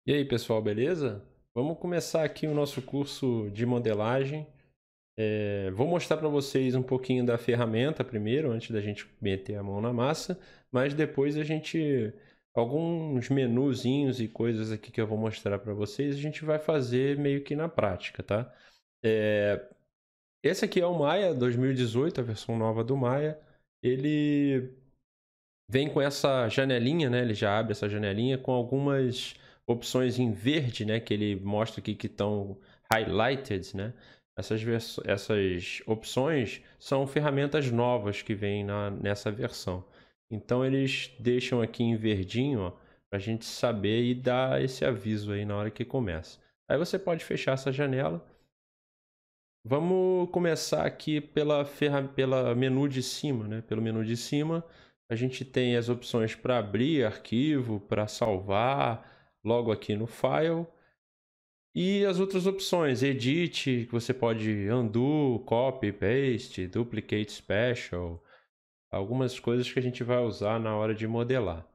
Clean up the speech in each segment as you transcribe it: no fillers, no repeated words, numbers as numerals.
E aí, pessoal, beleza? Vamos começar aqui o nosso curso de modelagem. Vou mostrar para vocês um pouquinho da ferramenta primeiro, antes da gente meter a mão na massa, mas depois alguns menuzinhos e coisas aqui que eu vou mostrar para vocês, a gente vai fazer meio que na prática, tá? É, Esse aqui é o Maya 2018, a versão nova do Maya. Ele vem com essa janelinha, né? Ele já abre essa janelinha com algumas opções em verde, né? Que ele mostra aqui que estão highlighted, né? Essas opções são ferramentas novas que vêm nessa versão. Então eles deixam aqui em verdinho, ó, para a gente saber e dar esse aviso aí na hora que começa. Aí você pode fechar essa janela. Vamos começar aqui pela menu de cima, né? Pelo menu de cima, a gente tem as opções para abrir arquivo, para salvar, logo aqui no File. E as outras opções, Edit, que você pode undo, copy, paste, duplicate special, algumas coisas que a gente vai usar na hora de modelar.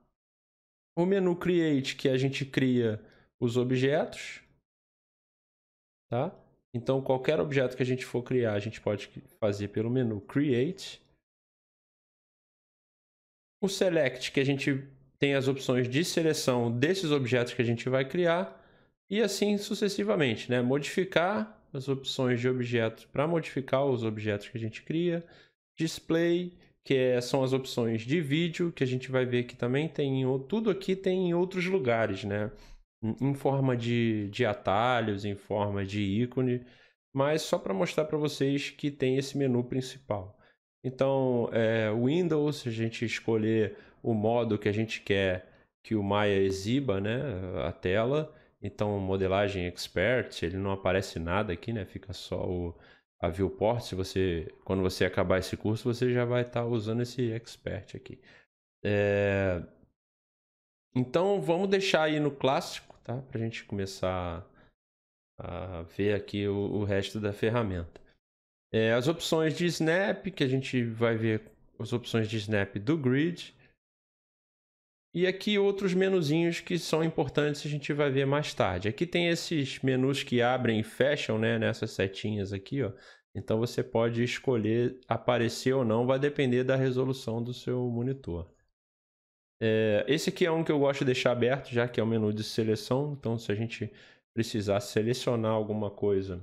O menu Create, que a gente cria os objetos, tá? Então, qualquer objeto que a gente for criar, a gente pode fazer pelo menu Create. O Select, que a gente tem as opções de seleção desses objetos que a gente vai criar. E assim sucessivamente, né? Modificar as opções de objetos para modificar os objetos que a gente cria. Display, são as opções de vídeo, que a gente vai ver que também tem... Tudo aqui tem em outros lugares, né? Em forma de atalhos, em forma de ícone, mas só para mostrar para vocês que tem esse menu principal. Então, Windows, a gente escolher o modo que a gente quer que o Maya exiba, né, a tela. Então, modelagem expert, ele não aparece nada aqui, né? Fica só a viewport. Quando você acabar esse curso, você já vai estar usando esse expert aqui. Então, vamos deixar aí no clássico, tá? Para a gente começar a ver aqui o resto da ferramenta. As opções de snap, que a gente vai ver as opções de snap do grid. E aqui outros menuzinhos que são importantes, a gente vai ver mais tarde. Aqui tem esses menus que abrem e fecham, né, nessas setinhas aqui, ó. Então você pode escolher aparecer ou não, vai depender da resolução do seu monitor. Esse aqui é um que eu gosto de deixar aberto, já que é o menu de seleção. Então, se a gente precisar selecionar alguma coisa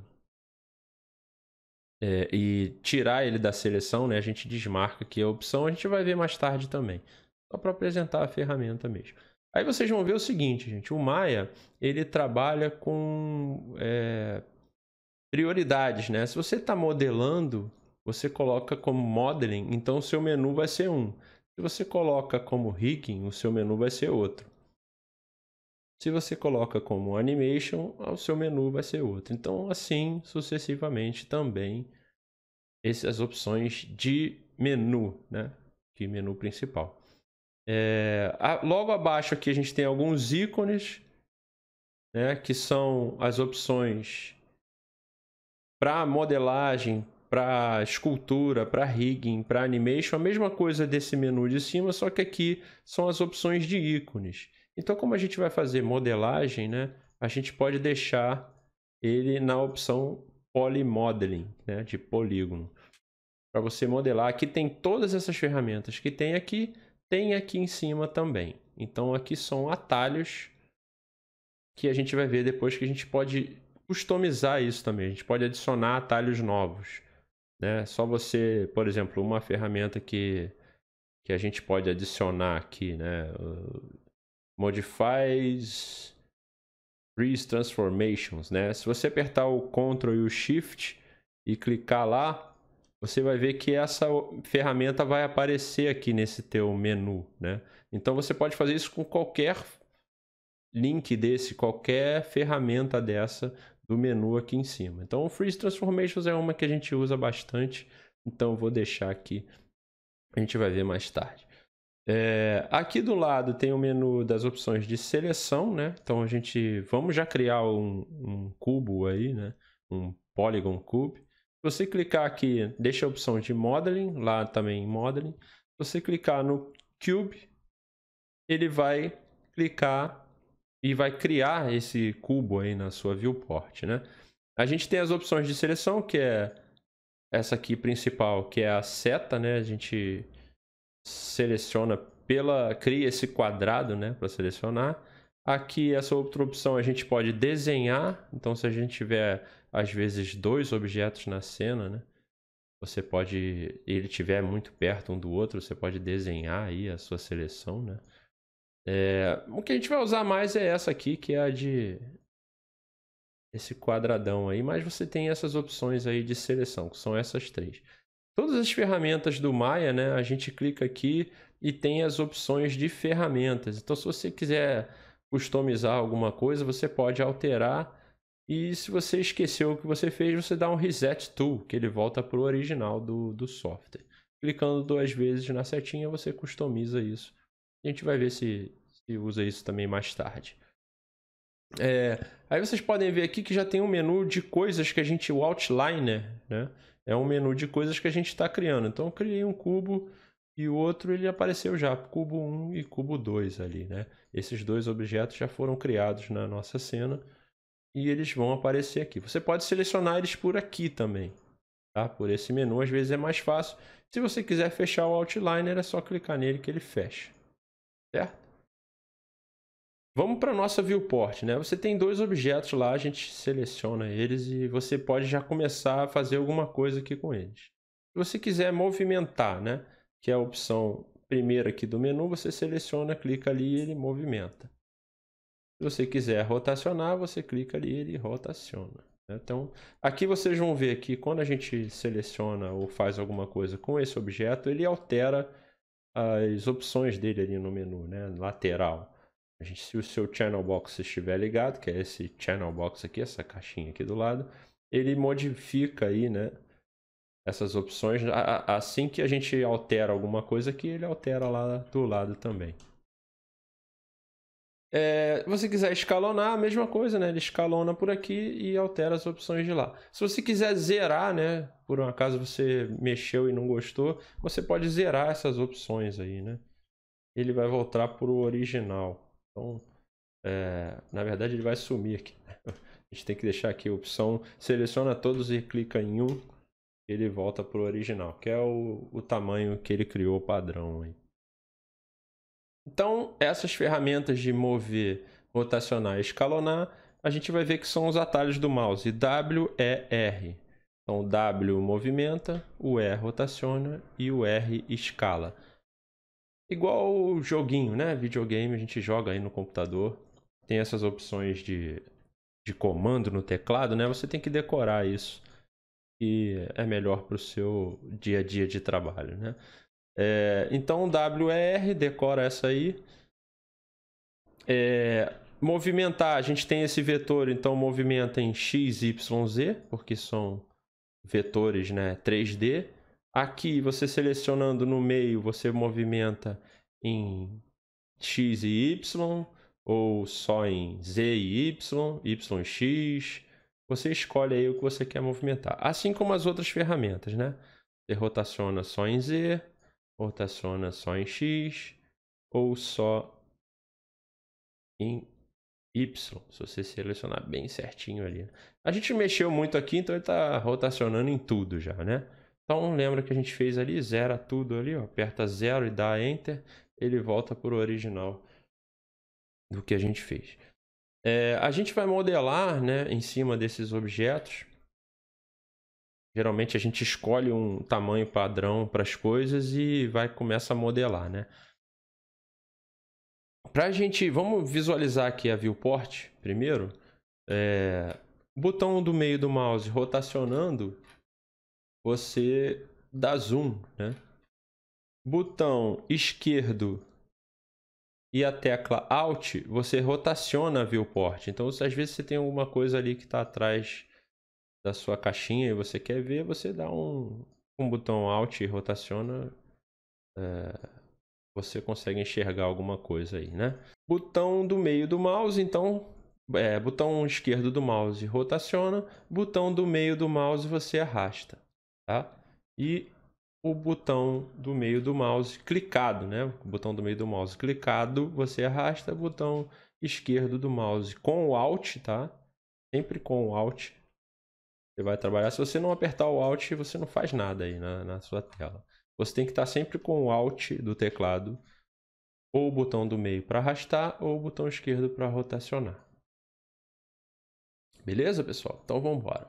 e tirar ele da seleção, né, a gente desmarca aqui a opção. A gente vai ver mais tarde também. Só para apresentar a ferramenta mesmo. Aí vocês vão ver o seguinte, gente. O Maya, ele trabalha com prioridades, né? Se você está modelando, você coloca como modeling, então o seu menu vai ser um. Se você coloca como rigging, o seu menu vai ser outro. Se você coloca como animation, o seu menu vai ser outro. Então, assim sucessivamente também essas opções de menu, né? De menu principal. Logo abaixo aqui a gente tem alguns ícones, né? Que são as opções para modelagem, para escultura, para rigging, para animation, a mesma coisa desse menu de cima, só que aqui são as opções de ícones. Então, como a gente vai fazer modelagem, né, a gente pode deixar ele na opção Polymodeling, né, de polígono, para você modelar. Aqui tem todas essas ferramentas que tem aqui em cima também. Então, aqui são atalhos que a gente vai ver depois, que a gente pode customizar isso também. A gente pode adicionar atalhos novos, né? Só você, por exemplo, uma ferramenta que a gente pode adicionar aqui, né? Modifies Freeze Transformations, né? Se você apertar o Ctrl e o Shift e clicar lá, você vai ver que essa ferramenta vai aparecer aqui nesse teu menu, né? Então você pode fazer isso com qualquer link desse, qualquer ferramenta dessa do menu aqui em cima. Então o Freeze Transformations é uma que a gente usa bastante, então eu vou deixar aqui, a gente vai ver mais tarde. Aqui do lado tem o menu das opções de seleção, né? Então vamos já criar um cubo aí, né? Um Polygon Cube. Se você clicar aqui, deixa a opção de Modeling, lá também em Modeling. Se você clicar no Cube, ele vai clicar e vai criar esse cubo aí na sua viewport, né? A gente tem as opções de seleção, que é essa aqui principal, que é a seta, né? A gente seleciona cria esse quadrado, né, para selecionar. Aqui, essa outra opção, a gente pode desenhar. Então, se a gente tiver, às vezes, 2 objetos na cena, né, você pode, ele estiver muito perto um do outro, você pode desenhar aí a sua seleção, né. O que a gente vai usar mais é essa aqui, que é a de esse quadradão aí, mas você tem essas opções aí de seleção, que são essas 3. Todas as ferramentas do Maya, né, a gente clica aqui e tem as opções de ferramentas. Então, se você quiser customizar alguma coisa, você pode alterar. E se você esqueceu o que você fez, você dá um Reset To, que ele volta para o original do software. Clicando 2 vezes na setinha, você customiza isso. A gente vai ver se usa isso também mais tarde. Aí vocês podem ver aqui que já tem um menu de coisas que a gente... O Outliner, né? É um menu de coisas que a gente está criando. Então eu criei um cubo e o outro ele apareceu já. Cubo 1 e cubo 2 ali, né? Esses 2 objetos já foram criados na nossa cena. E eles vão aparecer aqui. Você pode selecionar eles por aqui também. Tá? Por esse menu, às vezes é mais fácil. Se você quiser fechar o Outliner, é só clicar nele que ele fecha. Certo? Vamos para a nossa viewport, né? Você tem 2 objetos lá, a gente seleciona eles e você pode já começar a fazer alguma coisa aqui com eles. Se você quiser movimentar, né? Que é a opção primeira aqui do menu, você seleciona, clica ali e ele movimenta. Se você quiser rotacionar, você clica ali e ele rotaciona. Então, aqui vocês vão ver que quando a gente seleciona ou faz alguma coisa com esse objeto, ele altera as opções dele ali no menu, né? Lateral. Se o seu channel box estiver ligado, que é esse channel box aqui, essa caixinha aqui do lado, ele modifica aí, né, essas opções. Assim que a gente altera alguma coisa aqui, ele altera lá do lado também. Se você quiser escalonar, a mesma coisa, né? Ele escalona por aqui e altera as opções de lá. Se você quiser zerar, né? Por um acaso você mexeu e não gostou, você pode zerar essas opções aí, né? Ele vai voltar para o original. Então, na verdade, ele vai sumir aqui. A gente tem que deixar aqui a opção, seleciona todos e clica em um, ele volta para o original, que é o tamanho que ele criou padrão aí. Então, essas ferramentas de mover, rotacionar e escalonar, a gente vai ver que são os atalhos do mouse W, E, R. Então, o W movimenta, o E rotaciona e o R escala. Igual o joguinho, né? Videogame, a gente joga aí no computador. Tem essas opções de comando no teclado, né? Você tem que decorar isso. E é melhor para o seu dia a dia de trabalho, né? Então, WR, decora essa aí. Movimentar, a gente tem esse vetor, então movimenta em X, Y, Z, porque são vetores, né, 3D. Aqui, você selecionando no meio, você movimenta em X e Y, ou só em Z e Y, Y e X. Você escolhe aí o que você quer movimentar. Assim como as outras ferramentas, né? Você rotaciona só em Z, rotaciona só em X, ou só em Y, se você selecionar bem certinho ali. A gente mexeu muito aqui, então ele está rotacionando em tudo já, né? Então lembra que a gente fez ali, zera tudo ali, ó, aperta 0 e dá Enter, ele volta para o original do que a gente fez. A gente vai modelar, né, em cima desses objetos. Geralmente a gente escolhe um tamanho padrão para as coisas e começa a modelar, né? Vamos visualizar aqui a viewport primeiro. Botão do meio do mouse rotacionando, você dá zoom, né? Botão esquerdo e a tecla Alt, você rotaciona a viewport. Então, às vezes você tem alguma coisa ali que está atrás da sua caixinha e você quer ver, você dá um botão Alt e rotaciona, você consegue enxergar alguma coisa aí, né? Botão do meio do mouse, então, botão esquerdo do mouse rotaciona, botão do meio do mouse você arrasta, tá? E o botão do meio do mouse clicado, né? O botão do meio do mouse clicado, você arrasta, botão esquerdo do mouse com o Alt, tá? Sempre com o Alt. Você vai trabalhar. Se você não apertar o Alt, você não faz nada aí na sua tela. Você tem que estar sempre com o Alt do teclado, ou o botão do meio para arrastar, ou o botão esquerdo para rotacionar. Beleza, pessoal? Então vamos embora.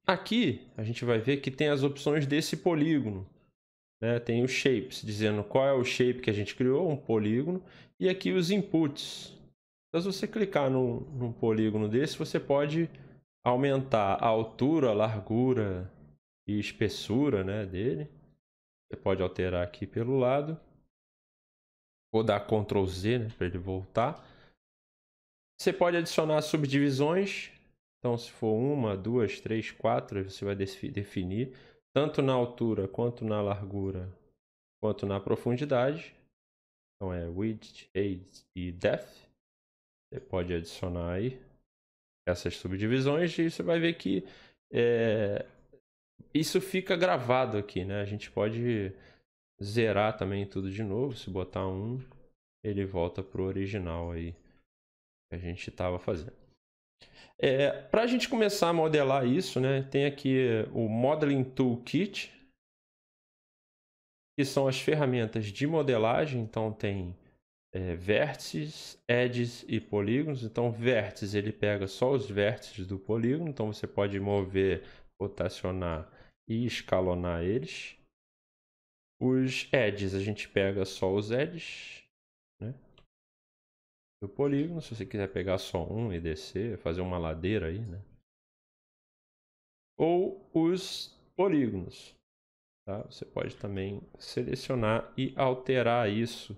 Aqui a gente vai ver que tem as opções desse polígono. Né? Tem os shapes, dizendo qual é o shape que a gente criou, um polígono. E aqui os inputs. Então, se você clicar num polígono desse, você pode aumentar a altura, a largura e espessura, né, dele. Você pode alterar aqui pelo lado. Vou dar Ctrl Z, né, para ele voltar. Você pode adicionar subdivisões. Então, se for 1, 2, 3, 4, você vai definir tanto na altura, quanto na largura, quanto na profundidade. Então, é width, height e depth. Você pode adicionar aí essas subdivisões e você vai ver que isso fica gravado aqui, né? A gente pode zerar também tudo de novo. Se botar 1, ele volta para o original aí que a gente estava fazendo. Para a gente começar a modelar isso, né, tem aqui o Modeling Toolkit, que são as ferramentas de modelagem. Então tem vértices, edges e polígonos. Então vértices ele pega só os vértices do polígono, então você pode mover, rotacionar e escalonar eles. Os edges a gente pega só os edges, né, do polígono. Se você quiser pegar só um e descer, fazer uma ladeira aí, né? Ou os polígonos, tá? Você pode também selecionar e alterar isso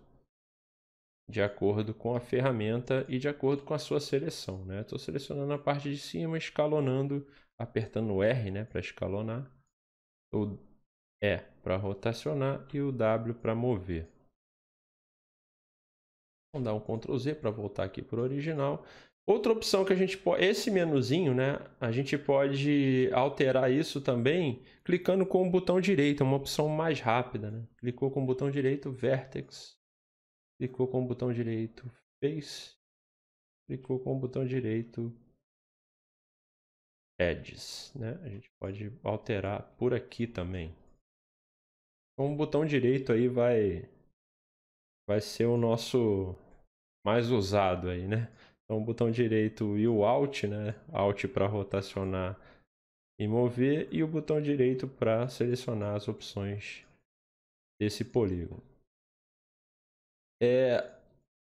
de acordo com a ferramenta e de acordo com a sua seleção, né? Estou selecionando a parte de cima, escalonando, apertando o R, né, para escalonar, o E para rotacionar e o W para mover. Vamos dar um Ctrl Z para voltar aqui para o original. Outra opção que a gente pode, esse menuzinho, né, a gente pode alterar isso também clicando com o botão direito, é uma opção mais rápida, né? Clicou com o botão direito, Vertex, clicou com o botão direito, Face, clicou com o botão direito, Edges, né? A gente pode alterar por aqui também. Com o botão direito aí vai ser o nosso mais usado aí, né? Então o botão direito e o Alt, né? Alt para rotacionar e mover, e o botão direito para selecionar as opções desse polígono.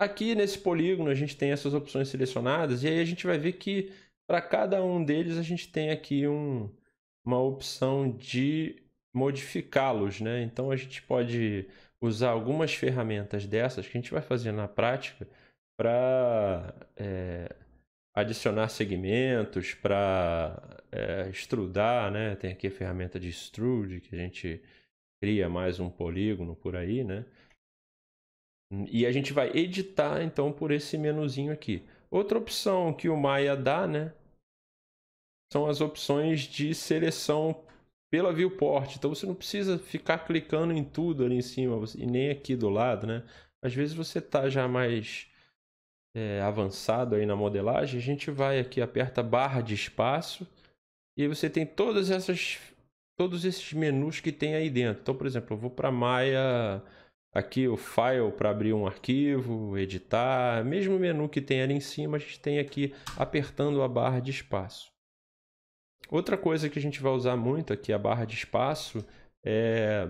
Aqui nesse polígono a gente tem essas opções selecionadas, e aí a gente vai ver que para cada um deles a gente tem aqui uma opção de modificá-los, né? Então a gente pode usar algumas ferramentas dessas que a gente vai fazer na prática para adicionar segmentos, para extrudar, né? Tem aqui a ferramenta de extrude, que a gente cria mais um polígono por aí, né? E a gente vai editar então por esse menuzinho aqui. Outra opção que o Maya dá, né, são as opções de seleção pela viewport. Então você não precisa ficar clicando em tudo ali em cima e nem aqui do lado, né? Às vezes você está já mais avançado aí na modelagem, a gente vai aqui, aperta barra de espaço e aí você tem todos esses menus que tem aí dentro. Então, por exemplo, eu vou para Maya, aqui o File para abrir um arquivo, editar, mesmo menu que tem ali em cima, a gente tem aqui apertando a barra de espaço. Outra coisa que a gente vai usar muito aqui, a barra de espaço, é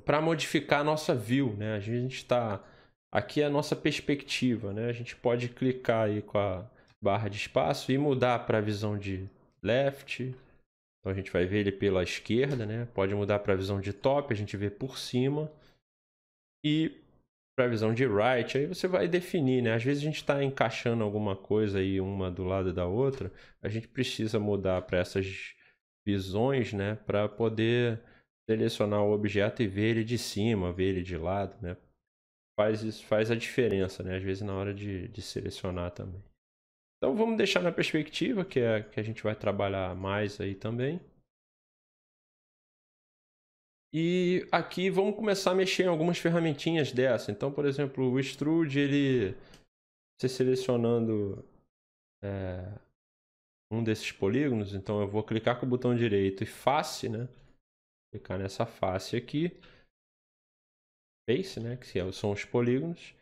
para modificar a nossa view, né? A gente está aqui a nossa perspectiva, né? A gente pode clicar aí com a barra de espaço e mudar para a visão de left. Então a gente vai ver ele pela esquerda, né? Pode mudar para a visão de top, a gente vê por cima. E para a visão de right, aí você vai definir, né? Às vezes a gente está encaixando alguma coisa aí uma do lado da outra, a gente precisa mudar para essas visões, né? Para poder selecionar o objeto e ver ele de cima, ver ele de lado, né? Faz a diferença, né? Às vezes na hora de selecionar também. Então vamos deixar na perspectiva, que é que a gente vai trabalhar mais aí também. E aqui vamos começar a mexer em algumas ferramentinhas dessa. Então, por exemplo, o Extrude, ele você selecionando um desses polígonos, então eu vou clicar com o botão direito e face, né? Clicar nessa face aqui, face, né? Que são os polígonos.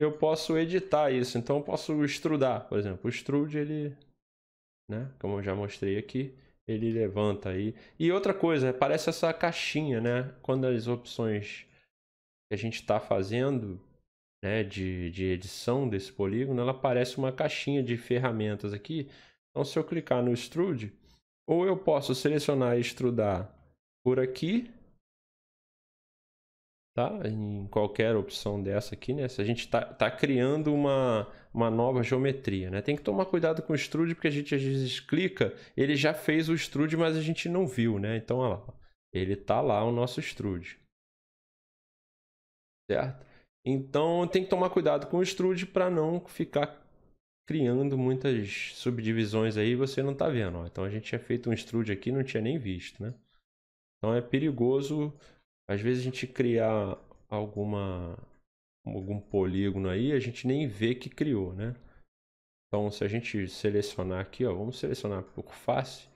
Eu posso editar isso, então eu posso extrudar, por exemplo. O extrude, ele, né? Como eu já mostrei aqui, ele levanta aí. E outra coisa, aparece essa caixinha, né? Quando as opções que a gente está fazendo, né, de edição desse polígono, ela aparece uma caixinha de ferramentas aqui. Então, se eu clicar no Extrude, ou eu posso selecionar e extrudar por aqui, tá? Em qualquer opção dessa aqui, né? Se a gente tá criando uma nova geometria, né? Tem que tomar cuidado com o Extrude, porque a gente às vezes clica, ele já fez o Extrude, mas a gente não viu, né? Então, olha lá, ele tá lá, o nosso Extrude. Certo? Então tem que tomar cuidado com o extrude para não ficar criando muitas subdivisões aí e você não está vendo. Ó. Então a gente tinha feito um extrude aqui e não tinha nem visto, né? Então é perigoso, às vezes a gente criar algum polígono aí, a gente nem vê que criou, né? Então se a gente selecionar aqui, ó, vamos selecionar por face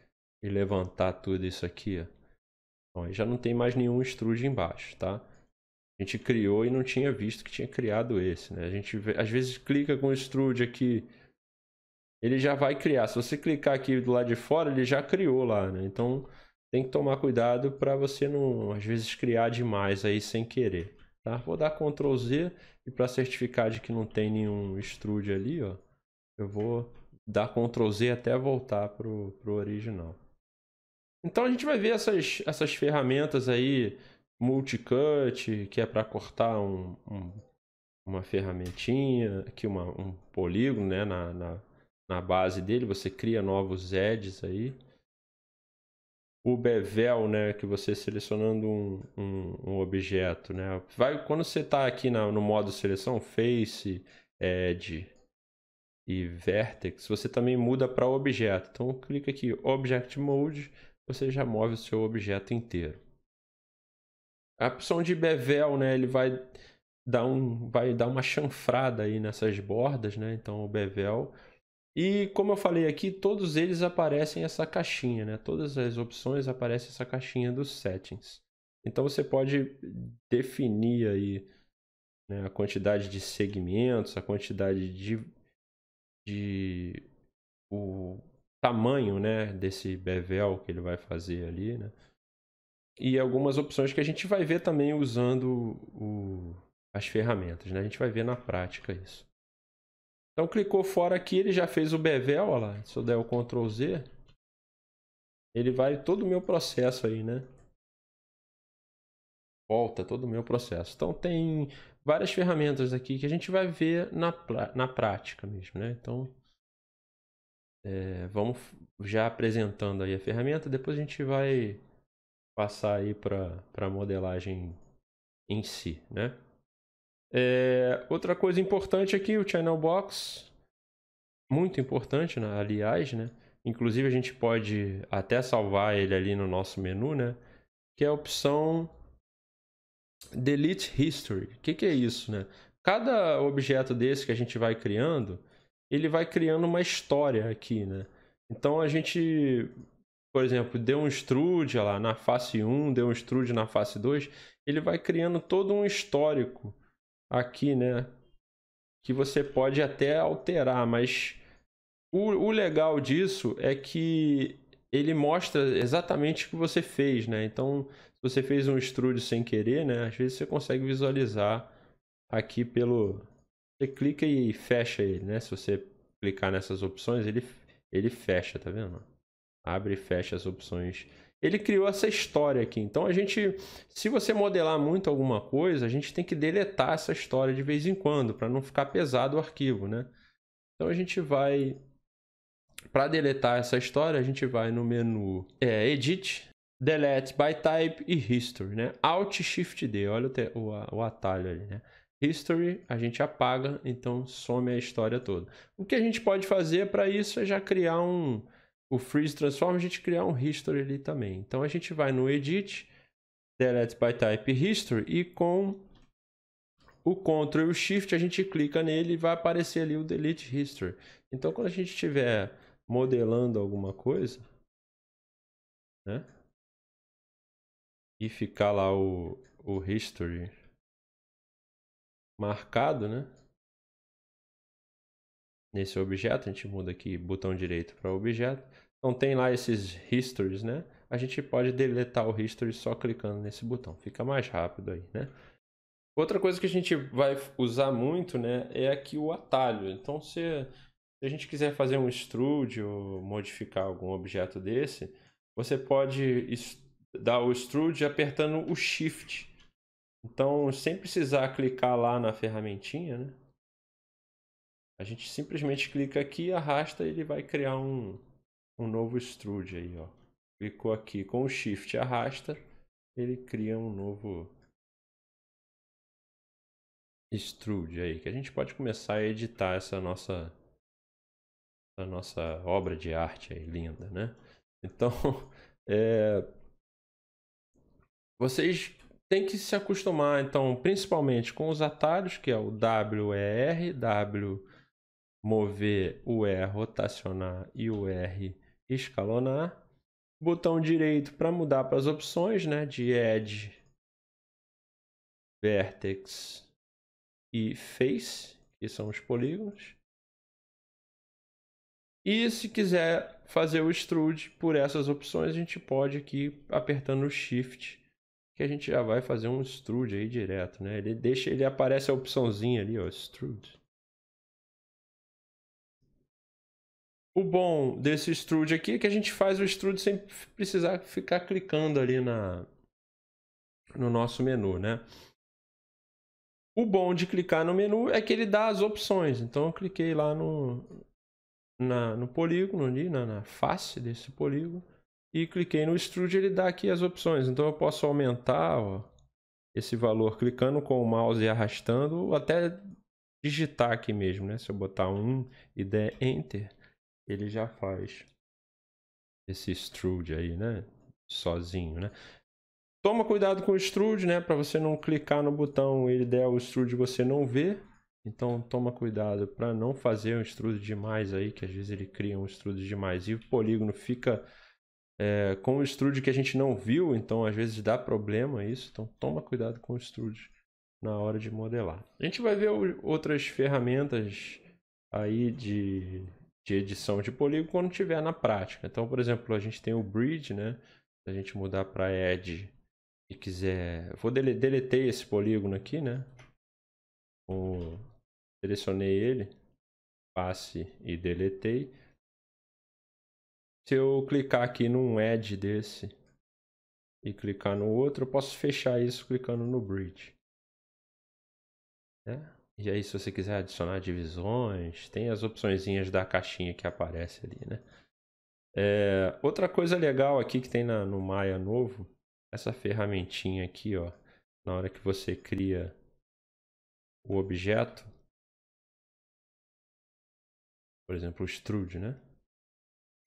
e levantar tudo isso aqui, ó. Então, aí já não tem mais nenhum extrude embaixo, tá? A gente criou e não tinha visto que tinha criado esse, né? A gente às vezes clica com o extrude aqui, ele já vai criar. Se você clicar aqui do lado de fora, ele já criou lá, né? Então tem que tomar cuidado para você não, às vezes, criar demais aí sem querer, tá? Vou dar Ctrl Z e para certificar de que não tem nenhum extrude ali, ó, eu vou dar Ctrl Z até voltar pro original. Então a gente vai ver essas ferramentas aí, multicut, que é para cortar uma ferramentinha, aqui um polígono, né, na base dele, você cria novos edges aí. O bevel, né, que você selecionando um objeto, né, quando você está aqui no modo seleção, face, edge e vertex, você também muda para objeto. Então clica aqui, Object Mode, você já move o seu objeto inteiro. A opção de bevel, né, ele vai dar uma chanfrada aí nessas bordas, né? Então o bevel. E como eu falei aqui, todos eles aparecem essa caixinha, né? Todas as opções aparecem essa caixinha dos settings. Então você pode definir aí, né, a quantidade de segmentos, a quantidade de o tamanho, né, desse bevel que ele vai fazer ali, né? E algumas opções que a gente vai ver também usando as ferramentas, né? A gente vai ver na prática isso. Então clicou fora aqui, ele já fez o bevel, olha lá. Se eu der o Ctrl Z, ele vai todo o meu processo aí, né? Volta todo o meu processo. Então tem várias ferramentas aqui que a gente vai ver na prática mesmo, né? Então vamos já apresentando aí a ferramenta, depois a gente vai passar aí para a modelagem em si, né? Outra coisa importante aqui, o Channel Box, muito importante, né? Aliás, né? Inclusive a gente pode até salvar ele ali no nosso menu, né? Que é a opção Delete History. O que é isso, né? Cada objeto desse que a gente vai criando, ele vai criando uma história aqui, né? Então a gente, por exemplo, deu um extrude lá na face 1, deu um extrude na face 2, ele vai criando todo um histórico aqui, né? Que você pode até alterar, mas o legal disso é que ele mostra exatamente o que você fez, né? Então, se você fez um extrude sem querer, né? Às vezes você consegue visualizar aqui pelo... Você clica e fecha ele, né? Se você clicar nessas opções, ele fecha, tá vendo? Abre e fecha as opções. Ele criou essa história aqui. Então, se você modelar muito alguma coisa, a gente tem que deletar essa história de vez em quando, para não ficar pesado o arquivo, né? Então, a gente vai... Para deletar essa história, a gente vai no menu Edit, Delete by Type e History, né? Alt Shift D, olha o atalho ali, né? History a gente apaga, então some a história toda. O que a gente pode fazer para isso é já criar o Freeze Transform, a gente criar um History ali também. Então a gente vai no Edit, Delete by Type e History e com o Ctrl e o Shift, a gente clica nele e vai aparecer ali o Delete History. Então, quando a gente estiver modelando alguma coisa, né? E ficar lá o History marcado, né? Nesse objeto, a gente muda aqui botão direito para objeto. Então tem lá esses histories, né? A gente pode deletar o history só clicando nesse botão. Fica mais rápido aí, né? Outra coisa que a gente vai usar muito, né? É aqui o atalho. Então se a gente quiser fazer um extrude ou modificar algum objeto desse, você pode dar o extrude apertando o Shift. Então, sem precisar clicar lá na ferramentinha, né? A gente simplesmente clica aqui, arrasta e ele vai criar um novo extrude aí, ó. Clicou aqui com o Shift, arrasta, ele cria um novo extrude aí, que a gente pode começar a editar essa nossa obra de arte aí, linda, né? Então, vocês têm que se acostumar, então, principalmente com os atalhos, que é o W, E, R, W, mover, o E, rotacionar e o R, escalonar. Botão direito para mudar para as opções, né, de Edge, Vertex e Face, que são os polígonos. E se quiser fazer o extrude por essas opções, a gente pode aqui apertando o Shift, que a gente já vai fazer um extrude aí direto, né? Ele aparece a opçãozinha ali, ó, extrude. O bom desse extrude aqui é que a gente faz o extrude sem precisar ficar clicando ali no nosso menu, né? O bom de clicar no menu é que ele dá as opções. Então eu cliquei lá no polígono ali, na face desse polígono, e cliquei no extrude, ele dá aqui as opções. Então eu posso aumentar, ó, esse valor clicando com o mouse e arrastando, ou até digitar aqui mesmo, né? Se eu botar 1 e der Enter, ele já faz esse extrude aí, né? Sozinho, né? Toma cuidado com o extrude, né? Para você não clicar no botão e ele der o extrude e você não ver. Então toma cuidado para não fazer um extrude demais aí, que às vezes ele cria um extrude demais e o polígono fica com o extrude que a gente não viu, então às vezes dá problema isso. Então toma cuidado com o extrude na hora de modelar. A gente vai ver outras ferramentas aí de edição de polígono quando tiver na prática. Então, por exemplo, a gente tem o Bridge, né? Se a gente mudar para Edge e quiser... Vou deletei esse polígono aqui, né? Selecionei ele, passe e deletei. Se eu clicar aqui num Edge desse e clicar no outro, eu posso fechar isso clicando no Bridge. Né? E aí, se você quiser adicionar divisões, tem as opçõezinhas da caixinha que aparece ali, né? Outra coisa legal aqui que tem no Maya novo, essa ferramentinha aqui, ó, na hora que você cria o objeto, por exemplo, o extrude, né?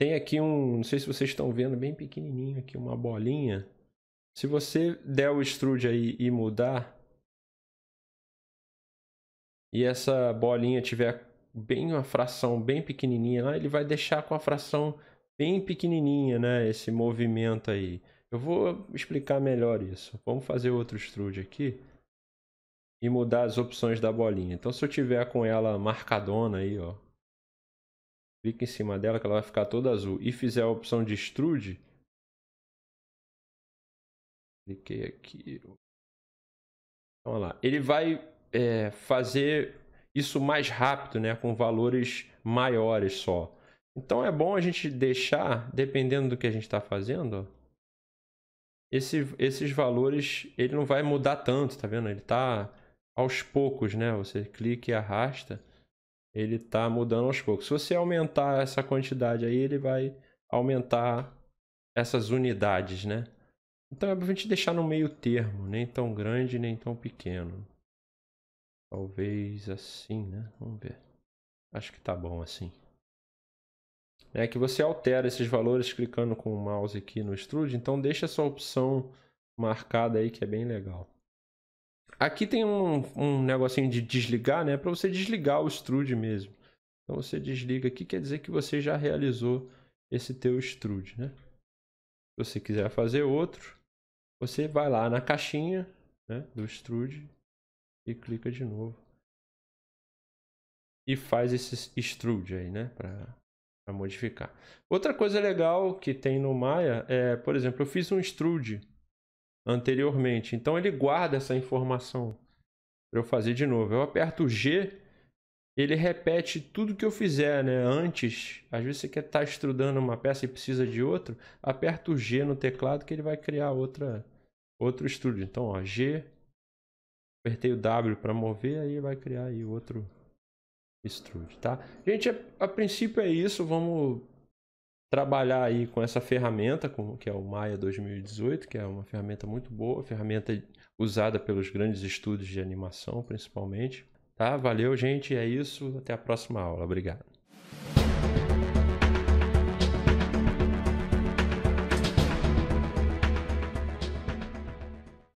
Tem aqui não sei se vocês estão vendo, bem pequenininho aqui, uma bolinha. Se você der o extrude aí e mudar, e essa bolinha tiver uma fração bem pequenininha lá, ele vai deixar com a fração bem pequenininha, né? Esse movimento aí. Eu vou explicar melhor isso. Vamos fazer outro extrude aqui e mudar as opções da bolinha. Então, se eu tiver com ela marcadona aí, ó, clica em cima dela que ela vai ficar toda azul e fizer a opção de extrude, cliquei aqui. Vamos lá. Ele vai fazer isso mais rápido, né, com valores maiores só. Então é bom a gente deixar, dependendo do que a gente está fazendo, ó, esses valores, ele não vai mudar tanto, tá vendo? Ele está aos poucos, né? Você clica e arrasta, ele está mudando aos poucos. Se você aumentar essa quantidade aí, ele vai aumentar essas unidades, né? Então é pra gente deixar no meio termo, nem tão grande, nem tão pequeno. Talvez assim, né? Vamos ver. Acho que tá bom assim. É que você altera esses valores clicando com o mouse aqui no extrude, então deixa essa opção marcada aí que é bem legal. Aqui tem um negocinho de desligar, né? Para você desligar o extrude mesmo. Então você desliga aqui, quer dizer que você já realizou esse teu extrude, né? Se você quiser fazer outro, você vai lá na caixinha, né, do extrude e clica de novo. E faz esse extrude aí, né? Para modificar. Outra coisa legal que tem no Maya é, por exemplo, eu fiz um extrude anteriormente. Então ele guarda essa informação para eu fazer de novo. Eu aperto o G, ele repete tudo que eu fizer, né? Antes, às vezes você quer estar extrudando uma peça e precisa de outro, aperta o G no teclado que ele vai criar outro extrude. Então, ó, G, apertei o W para mover, aí vai criar aí outro extrude, tá? Gente, a princípio é isso. Vamos trabalhar aí com essa ferramenta, que é o Maya 2018, que é uma ferramenta muito boa, ferramenta usada pelos grandes estúdios de animação, principalmente. Tá? Valeu, gente. É isso. Até a próxima aula. Obrigado.